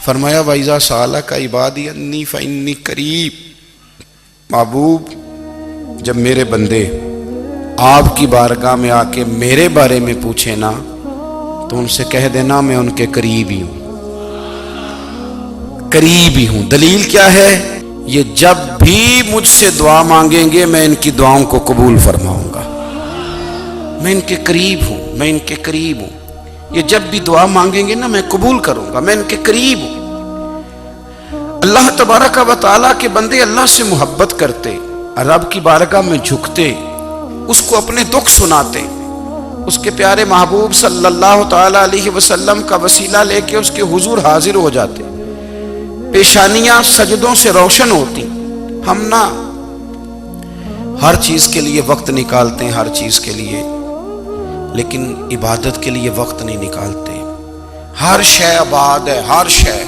فرمایا وَإِذَا سَأَلَكَ عِبَادِي أَنِّي فَإِنِّي قَرِيب، محبوب جب میرے بندے آپ کی بارگاہ میں آ کے میرے بارے میں پوچھیں نا تو ان سے کہہ دینا میں ان کے قریب ہی ہوں، قریب ہی ہوں۔ دلیل کیا ہے؟ یہ جب بھی مجھ سے دعا مانگیں گے میں ان کی دعاؤں کو قبول فرماؤں گا، میں ان کے قریب ہوں، میں ان کے قریب ہوں۔ یہ جب بھی دعا مانگیں گے نا میں قبول کروں گا، میں ان کے قریب ہوں۔ اللہ تبارک و تعالیٰ کے بندے اللہ سے محبت کرتے، رب کی بارگاہ میں جھکتے، اس کو اپنے دکھ سناتے، اس کے پیارے محبوب صلی اللہ تعالیٰ علیہ وسلم کا وسیلہ لے کے اس کے حضور حاضر ہو جاتے، پیشانیاں سجدوں سے روشن ہوتی۔ ہم نا ہر چیز کے لیے وقت نکالتے ہیں، ہر چیز کے لیے، لیکن عبادت کے لیے وقت نہیں نکالتے۔ ہر شے آباد ہے، ہر شے،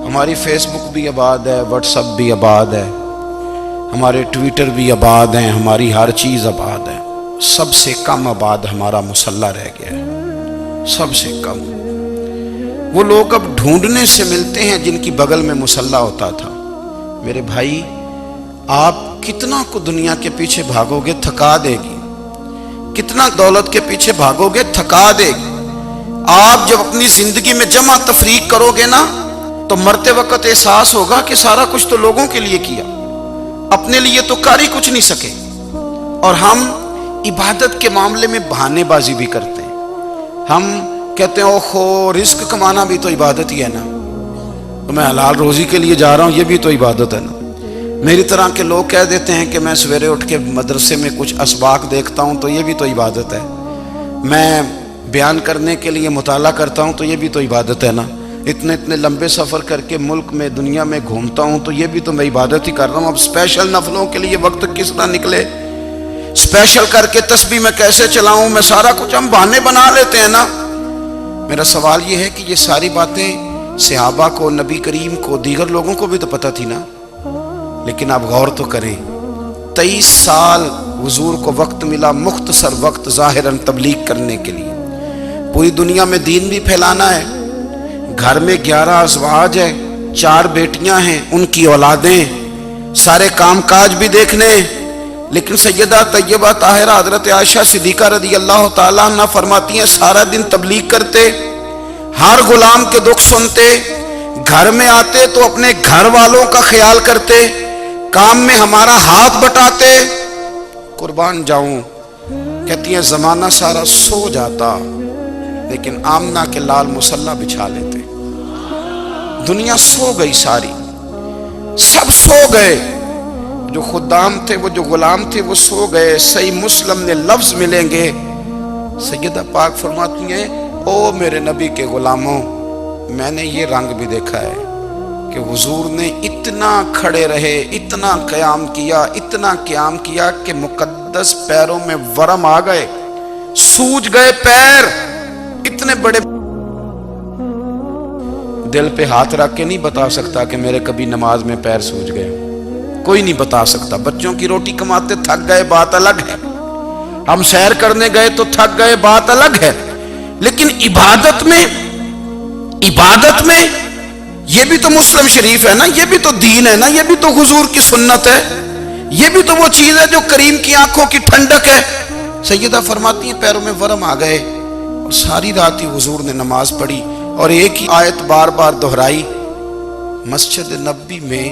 ہماری فیس بک بھی آباد ہے، واٹس ایپ بھی آباد ہے، ہمارے ٹویٹر بھی آباد ہیں، ہماری ہر چیز آباد ہے۔ سب سے کم آباد ہمارا مصلی رہ گیا ہے، سب سے کم۔ وہ لوگ اب ڈھونڈنے سے ملتے ہیں جن کی بغل میں مصلی ہوتا تھا۔ میرے بھائی، آپ کتنا کو دنیا کے پیچھے بھاگو گے تھکا دے گی، کتنا دولت کے پیچھے بھاگو گے تھکا دے گی۔ آپ جب اپنی زندگی میں جمع تفریق کرو گے نا تو مرتے وقت احساس ہوگا کہ سارا کچھ تو لوگوں کے لیے کیا، اپنے لیے تو کر ہی کچھ نہیں سکے۔ اور ہم عبادت کے معاملے میں بہانے بازی بھی کرتے ہیں۔ ہم کہتے ہیں اوہو رزق کمانا بھی تو عبادت ہی ہے نا، تو میں حلال روزی کے لیے جا رہا ہوں، یہ بھی تو عبادت ہے نا۔ میری طرح کے لوگ کہہ دیتے ہیں کہ میں سویرے اٹھ کے مدرسے میں کچھ اسباق دیکھتا ہوں تو یہ بھی تو عبادت ہے، میں بیان کرنے کے لیے مطالعہ کرتا ہوں تو یہ بھی تو عبادت ہے نا، اتنے لمبے سفر کر کے ملک میں دنیا میں گھومتا ہوں تو یہ بھی تو میں عبادت ہی کر رہا ہوں۔ اب اسپیشل نفلوں کے لیے وقت کس طرح نکلے، اسپیشل کر کے تسبیح میں کیسے چلاؤں، میں سارا کچھ ہم بہانے بنا لیتے ہیں نا۔ میرا سوال یہ ہے کہ یہ ساری باتیں صحابہ کو، نبی کریم کو، دیگر لوگوں کو بھی تو پتہ تھی نا، لیکن آپ غور تو کریں 23 سال حضور کو وقت ملا، مختصر وقت ظاہراً تبلیغ کرنے کے لیے، پوری دنیا میں دین بھی پھیلانا ہے۔ گھر میں 11 ازواج ہے، 4 بیٹیاں ہیں، ان کی اولادیں، سارے کام کاج بھی دیکھنے، لیکن سیدہ طیبہ طاہرہ حضرت عائشہ صدیقہ رضی اللہ تعالیٰ عنہ فرماتی ہیں سارا دن تبلیغ کرتے، ہر غلام کے دکھ سنتے، گھر میں آتے تو اپنے گھر والوں کا خیال کرتے، کام میں ہمارا ہاتھ بٹاتے۔ قربان جاؤں، کہتی ہیں زمانہ سارا سو جاتا لیکن آمنہ کے لال مصلی بچھا لیتے۔ دنیا سو گئی، ساری سب سو گئے، جو خدام تھے، وہ جو غلام تھے وہ سو گئے۔ صحیح مسلم میں لفظ ملیں گے، سیدہ پاک فرماتی ہیں او میرے نبی کے غلاموں، میں نے یہ رنگ بھی دیکھا ہے کہ حضور نے اتنا کھڑے رہے، اتنا قیام کیا، اتنا قیام کیا کہ مقدس پیروں میں ورم آ گئے، سوج گئے پیر، اتنے بڑے۔ دل پہ ہاتھ رکھ کے نہیں بتا سکتا کہ میرے کبھی نماز میں پیر سوج گئے، کوئی نہیں بتا سکتا۔ بچوں کی روٹی کماتے تھک گئے بات الگ ہے، ہم سیر کرنے گئے تو تھک گئے بات الگ ہے، لیکن عبادت میں یہ بھی تو مسلم شریف ہے نا، یہ بھی تو دین ہے نا، یہ بھی تو حضور کی سنت ہے، یہ بھی تو وہ چیز ہے جو کریم کی آنکھوں کی ٹھنڈک ہے۔ سیدہ فرماتی ہیں پیروں میں ورم آ گئے، اور ساری رات ہی حضور نے نماز پڑھی اور ایک ہی آیت بار بار دہرائی۔ مسجد نبوی میں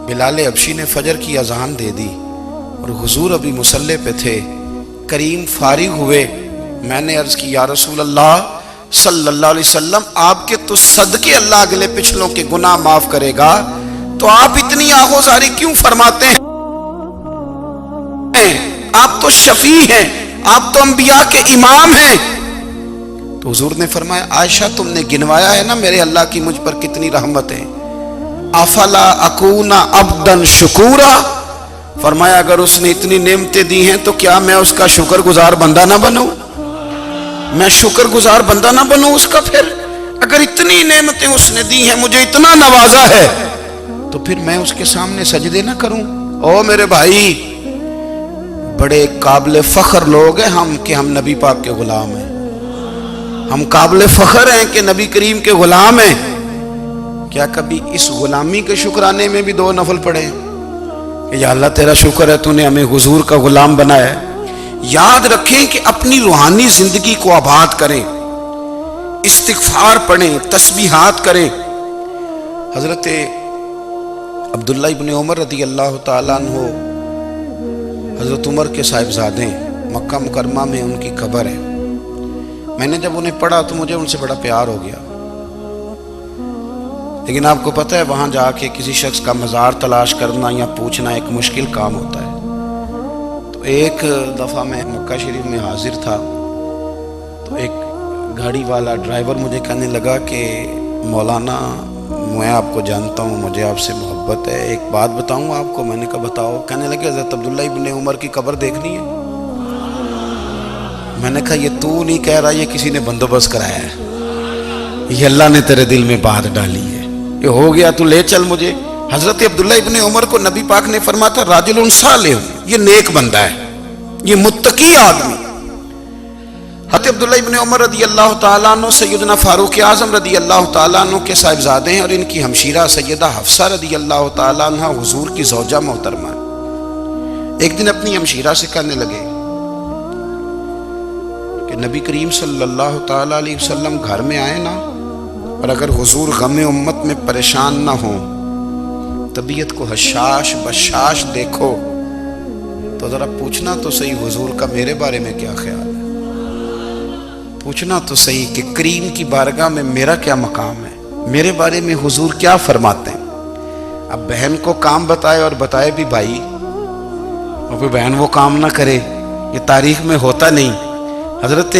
بلال حبشی نے فجر کی اذان دے دی اور حضور ابھی مصلی پہ تھے، کریم فارغ ہوئے، میں نے عرض کی یا رسول اللہ صلی اللہ علیہ وسلم، آپ کے تو صدقے اللہ اگلے پچھلوں کے گناہ معاف کرے گا، تو آپ اتنی آہوزاری کیوں فرماتے ہیں؟ آپ تو شفیع ہیں، آپ تو انبیاء کے امام ہیں۔ تو حضور نے فرمایا عائشہ تم نے گنوایا ہے نا میرے اللہ کی مجھ پر کتنی رحمت ہے، افلا اکون عبدا شکورا، فرمایا اگر اس نے اتنی نعمتیں دی ہیں تو کیا میں اس کا شکر گزار بندہ نہ بنوں، میں شکر گزار بندہ نہ بنوں اس کا؟ پھر اگر اتنی نعمتیں اس نے دی ہیں، مجھے اتنا نوازا ہے، تو پھر میں اس کے سامنے سجدے نہ کروں؟ او میرے بھائی، بڑے قابل فخر لوگ ہیں ہم کہ ہم نبی پاک کے غلام ہیں، ہم قابل فخر ہیں کہ نبی کریم کے غلام ہیں، کیا کبھی اس غلامی کے شکرانے میں بھی 2 نفل پڑھے کہ یا اللہ تیرا شکر ہے تو نے ہمیں حضور کا غلام بنایا ہے؟ یاد رکھیں کہ اپنی روحانی زندگی کو آباد کریں، استغفار پڑھیں، تسبیحات کریں۔ حضرت عبداللہ ابن عمر رضی اللہ تعالیٰ عنہ حضرت عمر کے صاحبزادے، مکہ مکرمہ میں ان کی قبر ہے۔ میں نے جب انہیں پڑھا تو مجھے ان سے بڑا پیار ہو گیا، لیکن آپ کو پتہ ہے وہاں جا کے کسی شخص کا مزار تلاش کرنا یا پوچھنا ایک مشکل کام ہوتا ہے۔ تو ایک دفعہ میں مکہ شریف میں حاضر تھا تو ایک گاڑی والا ڈرائیور مجھے کہنے لگا کہ مولانا میں آپ کو جانتا ہوں، مجھے آپ سے محبت ہے، ایک بات بتاؤں آپ کو؟ میں نے کہا بتاؤ۔ کہنے لگے حضرت عبداللہ ابن عمر کی قبر دیکھنی ہے۔ میں نے کہا یہ تو نہیں کہہ رہا، یہ کسی نے بندوبست کرایا ہے، یہ اللہ نے تیرے دل میں بات ڈالی ہے، یہ ہو گیا تو لے چل مجھے۔ حضرت عبداللہ ابن عمر کو نبی پاک نے فرمایا تھا راجل صالح، یہ نیک بندہ ہے، یہ متقی آدمی۔ حضرت عبداللہ ابن عمر رضی اللہ تعالیٰ عنہ سیدنا فاروق اعظم رضی اللہ تعالیٰ عنہ کے صاحبزادے ہیں، اور ان کی ہمشیرہ سیدہ حفصہ رضی اللہ تعالیٰ عنہ حضور کی زوجہ محترمہ ہے۔ ایک دن اپنی ہمشیرہ سے کہنے لگے کہ نبی کریم صلی اللہ تعالیٰ علیہ وسلم گھر میں آئے نا، اور اگر حضور غم امت میں پریشان نہ ہوں، طبیعت کو حشاش بشاش دیکھو تو ذرا پوچھنا تو صحیح حضور کا میرے بارے میں کیا خیال ہے، پوچھنا تو صحیح کہ کریم کی بارگاہ میں میرا کیا مقام ہے، میرے بارے میں حضور کیا فرماتے ہیں۔ اب بہن کو کام بتائے اور بتائے بھی بھائی، اور پھر بہن وہ کام نہ کرے، یہ تاریخ میں ہوتا نہیں۔ حضرت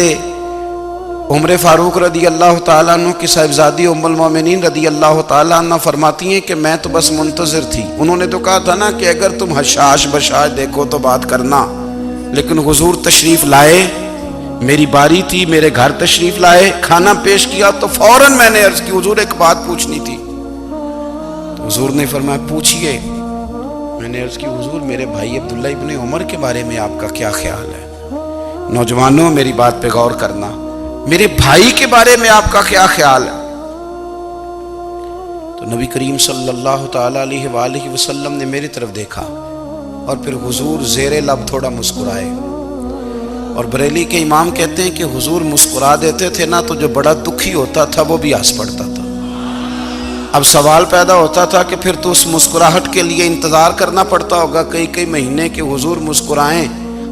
عمر فاروق رضی اللہ تعالیٰ عنہ کی صاحبزادی ام المومنین رضی اللہ تعالیٰ عنہ فرماتی ہیں کہ میں تو بس منتظر تھی، انہوں نے تو کہا تھا نا کہ اگر تم حشاش بشاش دیکھو تو بات کرنا، لیکن حضور تشریف لائے، میری باری تھی، میرے گھر تشریف لائے، کھانا پیش کیا تو فوراً میں نے عرض کی حضور ایک بات پوچھنی تھی۔ تو حضور نے فرمایا پوچھئے۔ میں نے عرض کی حضور میرے بھائی عبداللہ ابن عمر کے بارے میں آپ کا کیا خیال ہے؟ نوجوانوں میری بات پہ غور کرنا، میرے بھائی کے بارے میں آپ کا کیا خیال ہے؟ تو نبی کریم صلی اللہ تعالیٰ علیہ وآلہ وسلم نے میری طرف دیکھا اور پھر حضور زیر لب تھوڑا مسکرائے، اور بریلی کے امام کہتے ہیں کہ حضور مسکرا دیتے تھے نا تو جو بڑا دکھی ہوتا تھا وہ بھی ہنس پڑتا تھا۔ اب سوال پیدا ہوتا تھا کہ پھر تو اس مسکراہٹ کے لیے انتظار کرنا پڑتا ہوگا کئی مہینے کہ حضور مسکرائیں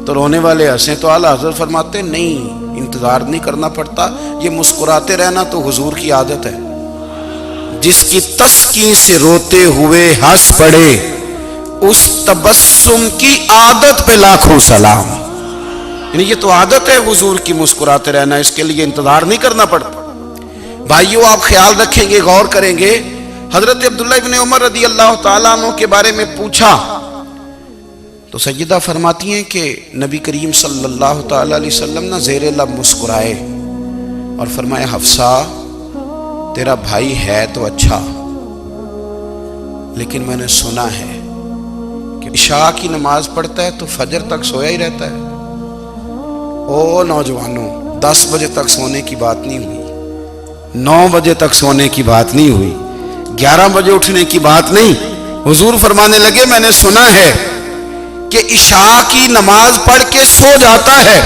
تو رونے والے ہنسیں، تو اعلیٰ حضرت فرماتے نہیں، انتظار نہیں کرنا پڑتا، یہ مسکراتے رہنا تو حضور کی عادت ہے۔ جس کی تسکین سے روتے ہوئے ہنس پڑے اس تبسم کی عادت پہ لاکھوں سلام۔ یعنی یہ تو عادت ہے حضور کی مسکراتے رہنا، اس کے لیے انتظار نہیں کرنا پڑتا۔ بھائیو آپ خیال رکھیں گے، غور کریں گے، حضرت عبداللہ ابن عمر رضی اللہ تعالیٰ عنہ کے بارے میں پوچھا تو سیدہ فرماتی ہیں کہ نبی کریم صلی اللہ تعالیٰ علیہ وسلم نے زیر لب مسکرائے اور فرمایا حفصہ تیرا بھائی ہے تو اچھا، لیکن میں نے سنا ہے کہ عشاء کی نماز پڑھتا ہے تو فجر تک سویا ہی رہتا ہے۔ او نوجوانوں، 10 بجے تک سونے کی بات نہیں ہوئی، 9 بجے تک سونے کی بات نہیں ہوئی، 11 بجے اٹھنے کی بات نہیں۔ حضور فرمانے لگے میں نے سنا ہے کہ عشاء کی نماز پڑھ کے سو جاتا ہے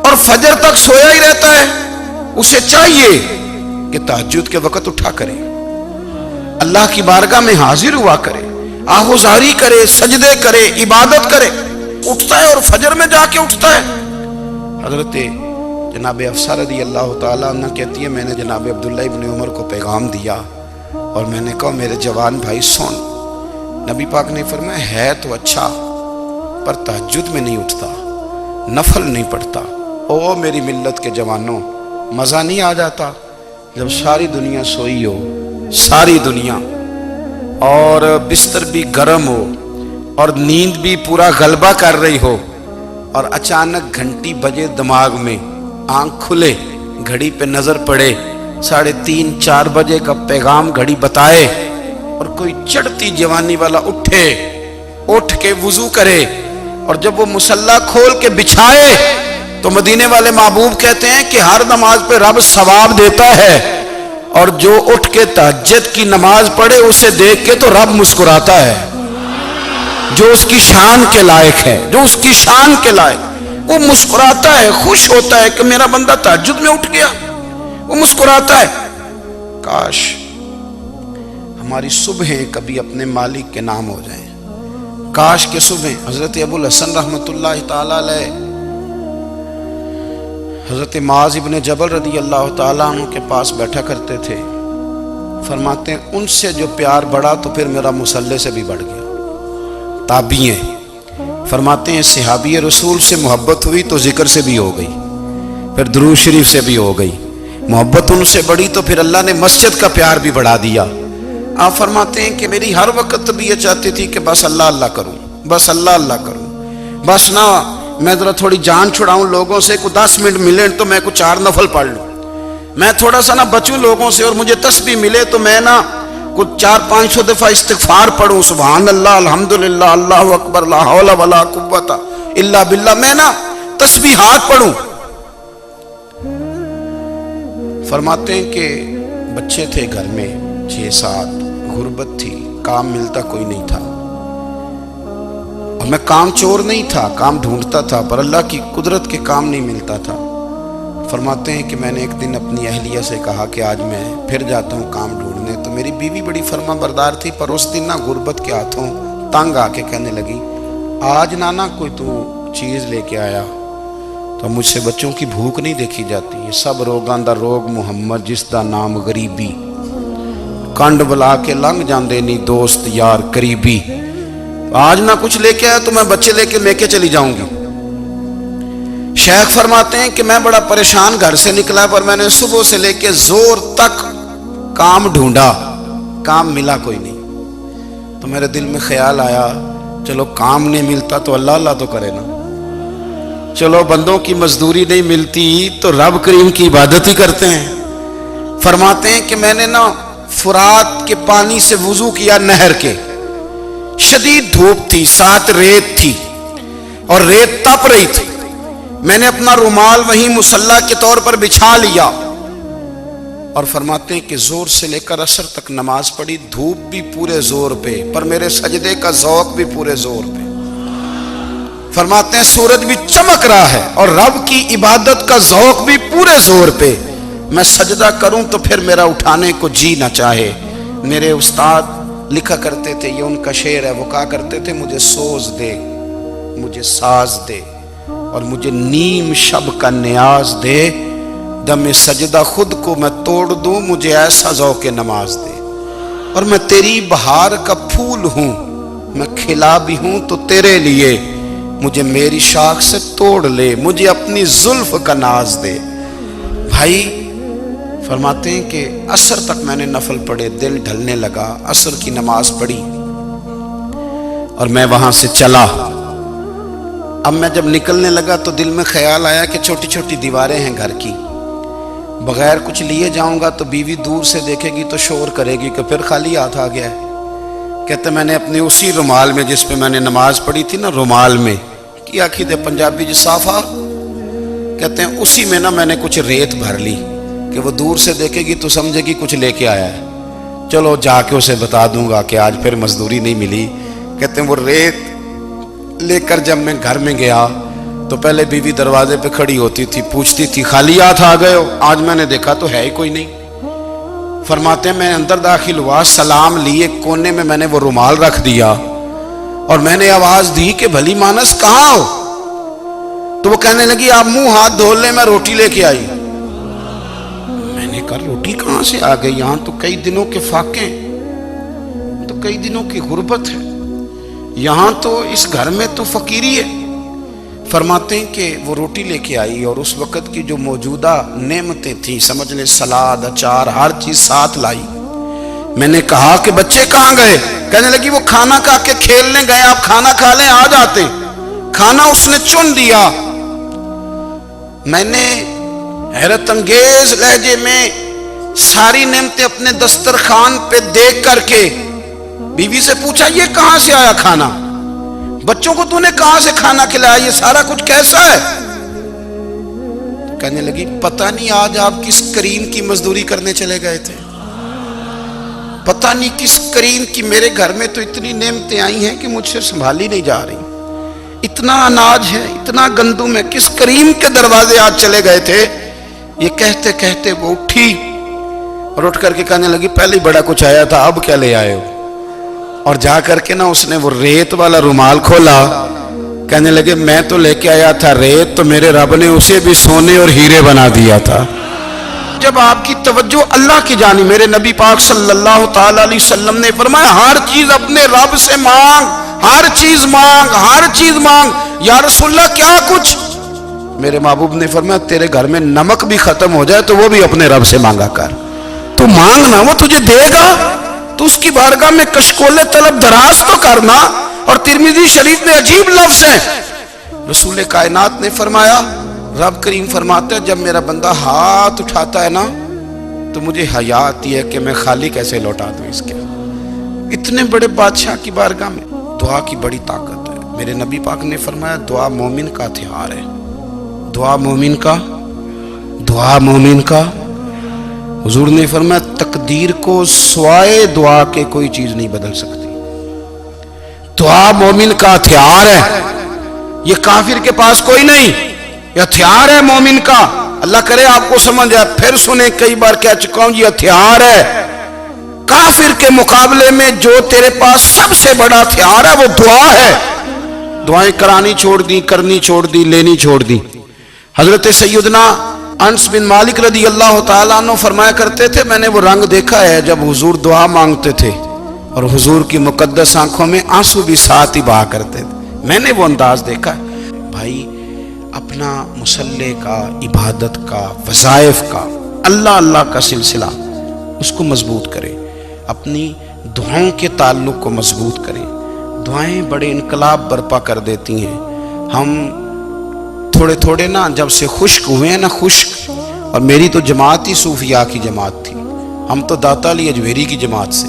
اور فجر تک سویا ہی رہتا ہے، اسے چاہیے کہ تہجد کے وقت اٹھا کرے، اللہ کی بارگاہ میں حاضر ہوا کرے، آہوزاری کرے، سجدے کرے، عبادت کرے، اٹھتا ہے اور فجر میں جا کے اٹھتا ہے۔ حضرت جناب حفصہ رضی اللہ تعالیٰ عنہ کہتی ہے میں نے جناب عبداللہ ابن عمر کو پیغام دیا اور میں نے کہا میرے جوان بھائی سن۔ نبی پاک نے فرمایا ہے تو اچھا پر تہجد میں نہیں اٹھتا، نفل نہیں پڑھتا۔ او میری ملت کے جوانوں، مزہ نہیں آ جاتا جب ساری دنیا سوئی ہو، ساری دنیا، اور بستر بھی گرم ہو اور نیند بھی پورا غلبہ کر رہی ہو، اور اچانک گھنٹی بجے دماغ میں، آنکھ کھلے، گھڑی پہ نظر پڑے، 3:30 4 بجے کا پیغام گھڑی بتائے، اور کوئی چڑھتی جوانی والا اٹھ کے وضو کرے، اور جب وہ مصلی کھول کے بچھائے تو مدینے والے محبوب کہتے ہیں کہ ہر نماز پہ رب ثواب دیتا ہے، اور جو اٹھ کے تہجد کی نماز پڑھے اسے دیکھ کے تو رب مسکراتا ہے، جو اس کی شان کے لائق ہے، جو اس کی شان کے لائق، وہ مسکراتا ہے، خوش ہوتا ہے کہ میرا بندہ تہجد میں اٹھ گیا، وہ مسکراتا ہے۔ کاش ہماری صبحیں کبھی اپنے مالک کے نام ہو جائیں، کاش کہ صبح حضرت ابو الحسن رحمۃ اللہ تعالیٰ علیہ حضرت معاذ ابن جبل رضی اللہ تعالیٰ عنہ کے پاس بیٹھا کرتے تھے، فرماتے ہیں ان سے جو پیار بڑھا تو پھر میرا مصلی سے بھی بڑھ گیا۔ تابعی ہیں، فرماتے ہیں صحابی رسول سے محبت ہوئی تو ذکر سے بھی ہو گئی، پھر درود شریف سے بھی ہو گئی، محبت ان سے بڑھی تو پھر اللہ نے مسجد کا پیار بھی بڑھا دیا۔ آپ فرماتے ہیں کہ میری ہر وقت بھی یہ چاہتی تھی کہ بس اللہ اللہ کروں، بس اللہ اللہ کروں، بس نہ میں ذرا تھوڑی جان چھڑاؤں لوگوں سے، کوئی 10 منٹ ملے تو میں کچھ 4 نفل پڑھ لوں، میں تھوڑا سا نہ بچوں لوگوں سے، اور مجھے تسبیح ملے تو میں نہ کچھ 400-500 دفعہ استغفار پڑھوں، سبحان اللہ، الحمدللہ، اللہ اکبر، لا حول ولا قوت الا باللہ، میں نہ تسبیحات پڑھوں۔ فرماتے ہیں کہ بچے تھے گھر میں 6-7، غربت تھی، کام ملتا کوئی نہیں تھا، اور میں کام چور نہیں تھا، کام ڈھونڈتا تھا، پر اللہ کی قدرت کے کام نہیں ملتا تھا۔ فرماتے ہیں کہ میں نے ایک دن اپنی اہلیہ سے کہا کہ آج میں پھر جاتا ہوں کام ڈھونڈنے، تو میری بیوی بڑی فرما بردار تھی، پر اس دن نہ غربت کے ہاتھوں تنگ آ کے کہنے لگی آج نانا کوئی تو چیز لے کے آیا، تو مجھ سے بچوں کی بھوک نہیں دیکھی جاتی، یہ سب روگاں دا روگ محمد جس دا نام غریبی، کنڈ بلا کے لنگ جاندے نہیں دوست یار قریبی، آج نہ کچھ لے کے آیا تو میں بچے لے کے چلی جاؤں گی۔ شیخ فرماتے ہیں کہ میں بڑا پریشان گھر سے نکلا، پر میں نے صبح سے لے کے زور تک کام ڈھونڈا، کام ملا کوئی نہیں، تو میرے دل میں خیال آیا چلو کام نہیں ملتا تو اللہ اللہ تو کرے نا، چلو بندوں کی مزدوری نہیں ملتی تو رب کریم کی عبادت ہی کرتے ہیں۔ فرماتے ہیں کہ میں نے نا فرات کے پانی سے وضو کیا، نہر کے، شدید دھوپ تھی، ساتھ ریت تھی اور ریت تپ رہی تھی، میں نے اپنا رومال وہیں مصلی کے طور پر بچھا لیا، اور فرماتے ہیں کہ زور سے لے کر عصر تک نماز پڑھی، دھوپ بھی پورے زور پہ، پر میرے سجدے کا ذوق بھی پورے زور پہ۔ فرماتے ہیں سورج بھی چمک رہا ہے اور رب کی عبادت کا ذوق بھی پورے زور پہ، میں سجدہ کروں تو پھر میرا اٹھانے کو جی نہ چاہے۔ میرے استاد لکھا کرتے تھے، یہ ان کا شعر ہے، وہ کہا کرتے تھے مجھے سوز دے، مجھے ساز دے، اور مجھے نیم شب کا نیاز دے، دم سجدہ خود کو میں توڑ دوں، مجھے ایسا ذوق نماز دے، اور میں تیری بہار کا پھول ہوں، میں کھلا بھی ہوں تو تیرے لیے، مجھے میری شاخ سے توڑ لے، مجھے اپنی زلف کا ناز دے۔ بھائی فرماتے ہیں کہ عصر تک میں نے نفل پڑھے، دل ڈھلنے لگا، عصر کی نماز پڑھی اور میں وہاں سے چلا۔ اب میں جب نکلنے لگا تو دل میں خیال آیا کہ چھوٹی چھوٹی دیواریں ہیں گھر کی، بغیر کچھ لیے جاؤں گا تو بیوی دور سے دیکھے گی تو شور کرے گی کہ پھر خالی ہاتھ آ گیا ہے۔ کہتے میں نے اپنے اسی رومال میں جس پہ میں نے نماز پڑھی تھی نا، رومال میں کی آخی دے پنجابی جسافہ کہتے ہیں، اسی میں نا میں نے کچھ ریت بھر لی کہ وہ دور سے دیکھے گی تو سمجھے گی کچھ لے کے آیا ہے، چلو جا کے اسے بتا دوں گا کہ آج پھر مزدوری نہیں ملی۔ کہتے ہیں وہ ریت لے کر جب میں گھر میں گیا تو پہلے بیوی دروازے پہ کھڑی ہوتی تھی، پوچھتی تھی خالی ہاتھ آ گئے ہو؟ آج میں نے دیکھا تو ہے ہی کوئی نہیں۔ فرماتے ہیں میں اندر داخل ہوا، سلام لیے، کونے میں میں نے وہ رومال رکھ دیا اور میں نے آواز دی کہ بھلی مانس کہاں ہو؟ تو وہ کہنے لگی آپ منہ ہاتھ دھو لیں، میں روٹی لے کے آئی۔ میں نے کہا روٹی کہاں سے آ گئی؟ یہاں تو کئی دنوں کے فاقے، تو کئی دنوں کی غربت ہے، یہاں تو اس گھر میں تو فقیری ہے۔ فرماتے ہیں کہ وہ روٹی لے کے آئی اور اس وقت کی جو موجودہ نعمتیں تھیں، سمجھ لیں سلاد، اچار، ہر چیز ساتھ لائی۔ میں نے کہا کہ بچے کہاں گئے؟ کہنے لگی وہ کھانا کھا کے کھیلنے گئے، آپ کھانا کھا لیں آ جاتے۔ کھانا اس نے چن دیا۔ میں نے حیرت انگیز لہجے میں ساری نعمتیں اپنے دسترخوان پہ دیکھ کر کے بیوی سے پوچھا یہ کہاں سے آیا کھانا؟ بچوں کو تو نے کہاں سے کھانا کھلایا؟ یہ سارا کچھ کیسا ہے؟ کہنے لگی پتہ نہیں آج آپ کس کریم کی مزدوری کرنے چلے گئے تھے۔ پتہ نہیں کس کریم کی میرے گھر میں تو اتنی نعمتیں آئی ہیں کہ مجھ سے سنبھالی نہیں جا رہی، اتنا اناج ہے، اتنا گندم ہے، کس کریم کے دروازے آج چلے گئے تھے؟ یہ کہتے کہتے وہ اٹھی اور اٹھ کر کے کہنے لگی پہلے بڑا کچھ آیا تھا، اب کیا لے آئے ہو؟ اور جا کر کے نا اس نے وہ ریت والا رومال کھولا، کہنے لگے میں تو لے کے آیا تھا ریت، تو میرے رب نے اسے بھی سونے اور ہیرے بنا دیا تھا۔ جب آپ کی توجہ اللہ کی جانب، میرے نبی پاک صلی اللہ تعالی علیہ وسلم نے فرمایا ہر چیز اپنے رب سے مانگ، ہر چیز مانگ، ہر چیز مانگ۔ یا رسول اللہ کیا کچھ؟ میرے محبوب نے فرمایا تیرے گھر میں نمک بھی ختم ہو جائے تو وہ بھی اپنے رب سے مانگا کر، تو مانگنا وہ تجھے دے گا، تو اس کی بارگاہ میں کشکول طلب دراز تو کرنا۔ اور ترمذی شریف میں عجیب لفظ ہے، رسول کائنات نے فرمایا، رب کریم فرماتا ہے جب میرا بندہ ہاتھ اٹھاتا ہے نا تو مجھے حیا آتی ہے کہ میں خالی کیسے لوٹا دوں اس کے۔ اتنے بڑے بادشاہ کی بارگاہ میں دعا کی بڑی طاقت ہے۔ میرے نبی پاک نے فرمایا دعا مومن کا ہتھیار ہے، دعا مومن کا، دعا مومن کا۔ حضور نے فرمایا تقدیر کو سوائے دعا کے کوئی چیز نہیں بدل سکتی۔ دعا مومن کا ہتھیار ہے، یہ کافر کے پاس کوئی نہیں، یہ ہتھیار ہے مومن کا۔ اللہ کرے آپ کو سمجھ آئے، پھر سنیں، کئی بار کہہ چکا ہوں یہ ہتھیار ہے۔ کافر کے مقابلے میں جو تیرے پاس سب سے بڑا ہتھیار ہے وہ دعا ہے۔ دعائیں کرانی چھوڑ دی، کرنی چھوڑ دی، لینی چھوڑ دی۔ حضرت سیدنا انس بن مالک رضی اللہ تعالیٰ عنہ فرمایا کرتے تھے میں نے وہ رنگ دیکھا ہے جب حضور دعا مانگتے تھے اور حضور کی مقدس آنکھوں میں آنسو بھی ساتھ ہی بہا کرتے تھے، میں نے وہ انداز دیکھا ہے۔ بھائی اپنا مصلی کا، عبادت کا، وظائف کا، اللہ اللہ کا سلسلہ اس کو مضبوط کریں، اپنی دعاؤں کے تعلق کو مضبوط کریں۔ دعائیں بڑے انقلاب برپا کر دیتی ہیں۔ ہم تھوڑے تھوڑے نا جب سے خشک ہوئے ہیں نا، خشک، اور میری تو جماعت ہی صوفیاء کی جماعت تھی، ہم تو داتا علی اجمیری کی جماعت سے،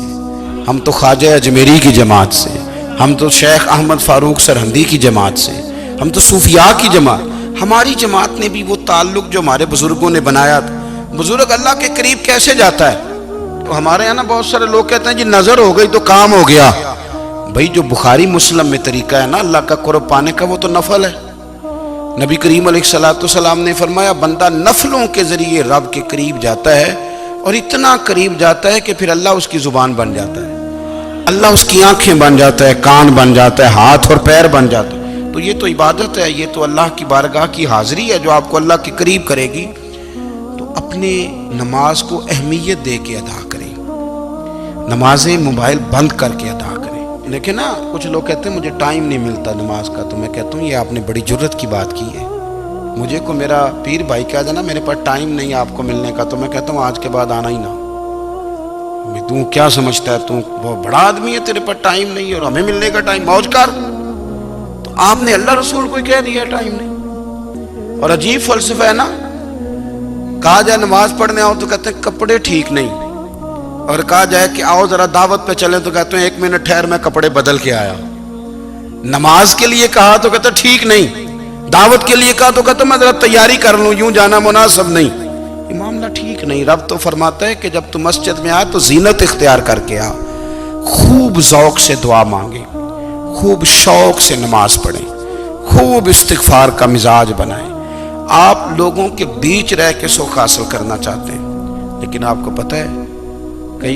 ہم تو خواجہ اجمیری کی جماعت سے، ہم تو شیخ احمد فاروق سرہندی کی جماعت سے، ہم تو صوفیاء کی جماعت۔ ہماری جماعت نے بھی وہ تعلق جو ہمارے بزرگوں نے بنایا تھا۔ بزرگ اللہ کے قریب کیسے جاتا ہے؟ تو ہمارے یہاں نا بہت سارے لوگ کہتے ہیں جی نظر ہو گئی تو کام ہو گیا۔ بھائی جو بخاری مسلم میں طریقہ ہے نا اللہ کا قرب پانے کا، وہ تو نفل ہے۔ نبی کریم علیہ السلام نے فرمایا بندہ نفلوں کے ذریعے رب کے قریب جاتا ہے، اور اتنا قریب جاتا ہے کہ پھر اللہ اس کی زبان بن جاتا ہے، اللہ اس کی آنکھیں بن جاتا ہے، کان بن جاتا ہے، ہاتھ اور پیر بن جاتا ہے۔ تو یہ تو عبادت ہے، یہ تو اللہ کی بارگاہ کی حاضری ہے جو آپ کو اللہ کے قریب کرے گی۔ تو اپنے نماز کو اہمیت دے کے ادا کریں، نمازیں موبائل بند کر کے ادا کریں۔ لیکن نا کچھ لوگ کہتے ہیں مجھے ٹائم نہیں ملتا نماز کا، تو میں کہتا ہوں یہ آپ نے بڑی جرت کی بات کی ہے۔ مجھے کو میرا پیر بھائی کہہ دینا میرے پاس ٹائم نہیں آپ کو ملنے کا، تو میں کہتا ہوں آج کے بعد آنا ہی نہ۔ تو کیا سمجھتا ہے، تو بہت بڑا آدمی ہے، تیرے پاس ٹائم نہیں اور ہمیں ملنے کا ٹائم، موج کر۔ تو آپ نے اللہ رسول کو کہہ دیا ٹائم نہیں۔ اور عجیب فلسفہ ہے نا، کہا جائے نماز پڑھنے آؤ تو کہتے ہیں کپڑے ٹھیک نہیں، اور کہا جائے کہ آؤ ذرا دعوت پہ چلیں تو کہتے ہیں ایک منٹ ٹھہر میں کپڑے بدل کے آیا۔ نماز کے لیے کہا تو کہتے ہیں ٹھیک نہیں، دعوت کے لیے کہا تو کہتے ہیں میں ذرا تیاری کر لوں، یوں جانا مناسب نہیں۔ یہ معاملہ ٹھیک نہیں۔ رب تو فرماتا ہے کہ جب تو مسجد میں آ تو زینت اختیار کر کے آ، خوب ذوق سے دعا مانگے، خوب شوق سے نماز پڑھیں، خوب استغفار کا مزاج بنائیں۔ آپ لوگوں کے بیچ رہ کے سکھ حاصل کرنا چاہتے ہیں، لیکن آپ کو پتہ ہے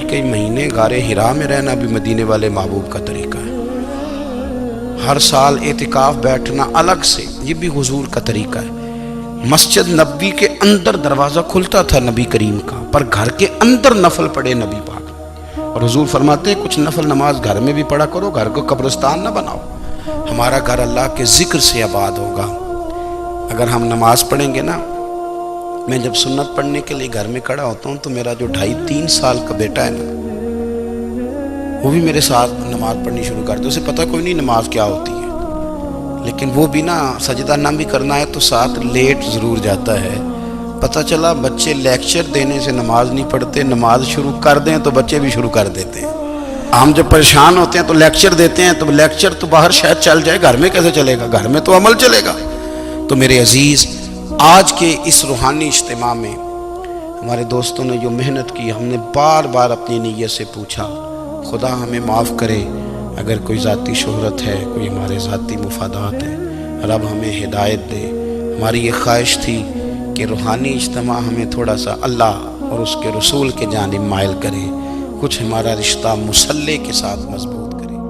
کئی مہینے غار حرا میں رہنا بھی مدینے والے محبوب کا طریقہ ہے۔ ہر سال اعتکاف بیٹھنا الگ سے، یہ بھی حضور کا طریقہ ہے۔ مسجد نبی کے اندر دروازہ کھلتا تھا نبی کریم کا، پر گھر کے اندر نفل پڑھے نبی پاک، اور حضور فرماتے ہیں کچھ نفل نماز گھر میں بھی پڑھا کرو، گھر کو قبرستان نہ بناؤ۔ ہمارا گھر اللہ کے ذکر سے آباد ہوگا۔ اگر ہم نماز پڑھیں گے نا، میں جب سنت پڑھنے کے لیے گھر میں کھڑا ہوتا ہوں تو میرا جو 2.5-3 سال کا بیٹا ہے نا، وہ بھی میرے ساتھ نماز پڑھنی شروع کر دے۔ اسے پتہ کوئی نہیں نماز کیا ہوتی ہے، لیکن وہ بھی نا سجدہ نہ بھی کرنا ہے تو ساتھ لیٹ ضرور جاتا ہے۔ پتہ چلا بچے لیکچر دینے سے نماز نہیں پڑھتے، نماز شروع کر دیں تو بچے بھی شروع کر دیتے ہیں۔ ہم جب پریشان ہوتے ہیں تو لیکچر دیتے ہیں، تو لیکچر تو باہر شاید چل جائے، گھر میں کیسے چلے گا؟ گھر میں تو عمل چلے گا۔ تو میرے عزیز، آج کے اس روحانی اجتماع میں ہمارے دوستوں نے جو محنت کی، ہم نے بار بار اپنی نیت سے پوچھا، خدا ہمیں معاف کرے اگر کوئی ذاتی شہرت ہے، کوئی ہمارے ذاتی مفادات ہیں، رب ہمیں ہدایت دے۔ ہماری یہ خواہش تھی کہ روحانی اجتماع ہمیں تھوڑا سا اللہ اور اس کے رسول کے جانب مائل کرے، کچھ ہمارا رشتہ مصلی کے ساتھ مضبوط